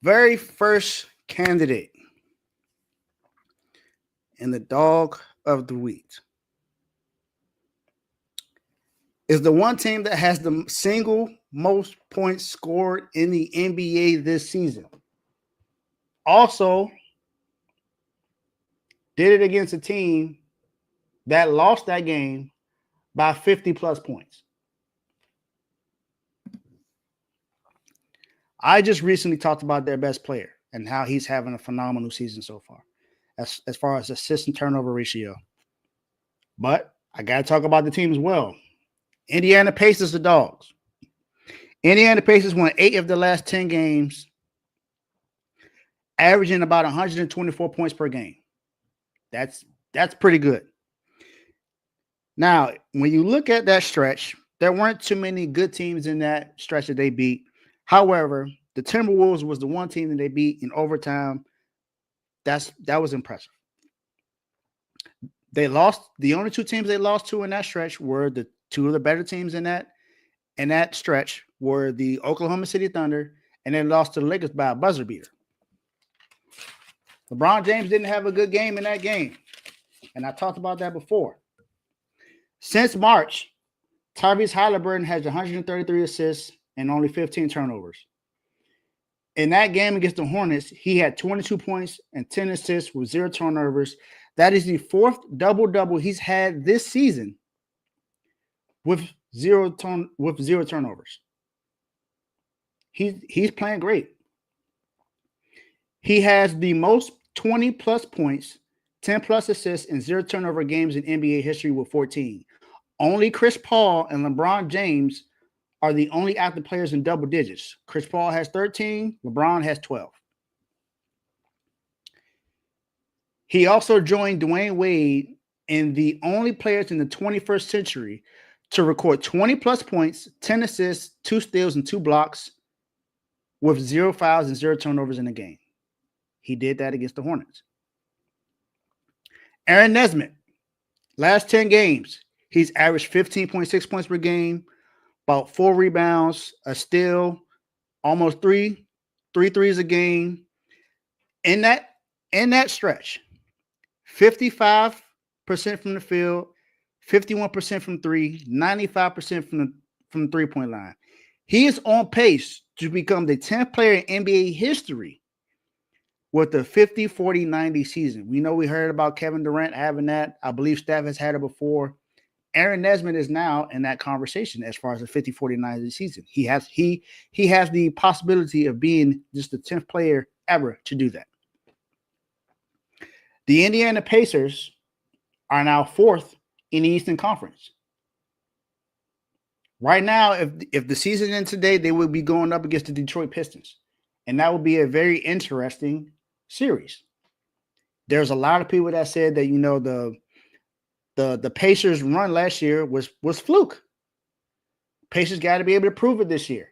very first candidate in the Dawg of the Week is the one team that has the single most points scored in the NBA this season. Also, did it against a team that lost that game by 50 plus points. I just recently talked about their best player and how he's having a phenomenal season so far, as far as assist and turnover ratio. But I got to talk about the team as well. Indiana Pacers, the Dawgs. Indiana Pacers won 8 of the last 10 games, averaging about 124 points per game. That's pretty good. Now, when you look at that stretch, there weren't too many good teams in that stretch that they beat. However, the Timberwolves was the one team that they beat in overtime. That was impressive. They lost. The only two teams they lost to in that stretch were the two of the better teams in that stretch were the Oklahoma City Thunder, and they lost to the Lakers by a buzzer beater. LeBron James didn't have a good game in that game, and I talked about that before. Since March, Tyrese Halliburton has 133 assists and only 15 turnovers. In that game against the Hornets, he had 22 points and 10 assists with 0 turnovers. That is the 4th double-double he's had this season with zero turnovers. He's playing great. He has the most 20-plus points, 10-plus assists, and 0 turnover games in NBA history with 14. Only Chris Paul and LeBron James are the only active players in double digits. Chris Paul has 13. LeBron has 12. He also joined Dwayne Wade in the only players in the 21st century to record 20-plus points, 10 assists, 2 steals, and 2 blocks with 0 fouls and 0 turnovers in the game. He did that against the Hornets. Aaron Nesmith, last 10 games, he's averaged 15.6 points per game, about 4 rebounds, a steal, almost 3 threes a game. In that stretch, 55% from the field, 51% from 3, 95% from the three-point line. He is on pace to become the 10th player in NBA history with the 50-40-90 season. We know we heard about Kevin Durant having that. I believe Steph has had it before. Aaron Nesmith is now in that conversation as far as the 50-40-90 season. He has the possibility of being just the 10th player ever to do that. The Indiana Pacers are now 4th in the Eastern Conference. Right now, if the season ends today, they would be going up against the Detroit Pistons. And that would be a very interesting series. There's a lot of people that said that, the Pacers run last year was fluke. Pacers got to be able to prove it this year.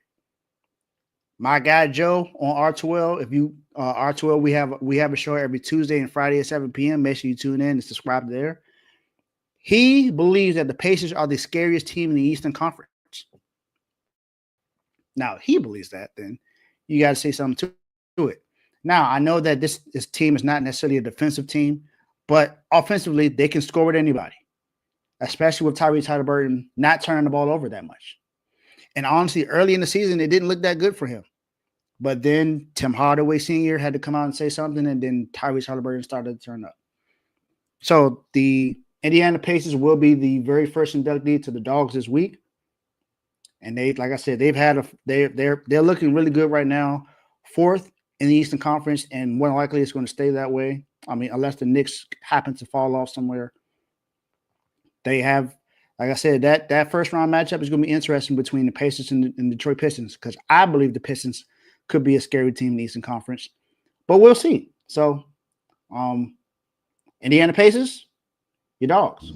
My guy Joe on R2L, if you R2L, we have a show every Tuesday and Friday at 7 p.m. Make sure you tune in and subscribe there. He believes that the Pacers are the scariest team in the Eastern Conference. Now, he believes that, then you got to say something to it. Now, I know that this team is not necessarily a defensive team, but offensively, they can score with anybody, especially with Tyrese Halliburton not turning the ball over that much. And honestly, early in the season, it didn't look that good for him. But then Tim Hardaway Sr. had to come out and say something, and then Tyrese Halliburton started to turn up. So the Indiana Pacers will be the very first inductee to the Dawgs this week. And they, like I said, they're looking really good right now. 4th in the Eastern Conference, and more than likely it's going to stay that way. I mean, unless the Knicks happen to fall off somewhere. They have, like I said, that first round matchup is going to be interesting between the Pacers and the Detroit Pistons, because I believe the Pistons could be a scary team in the Eastern Conference. But we'll see. So, Indiana Pacers, your Dawgs.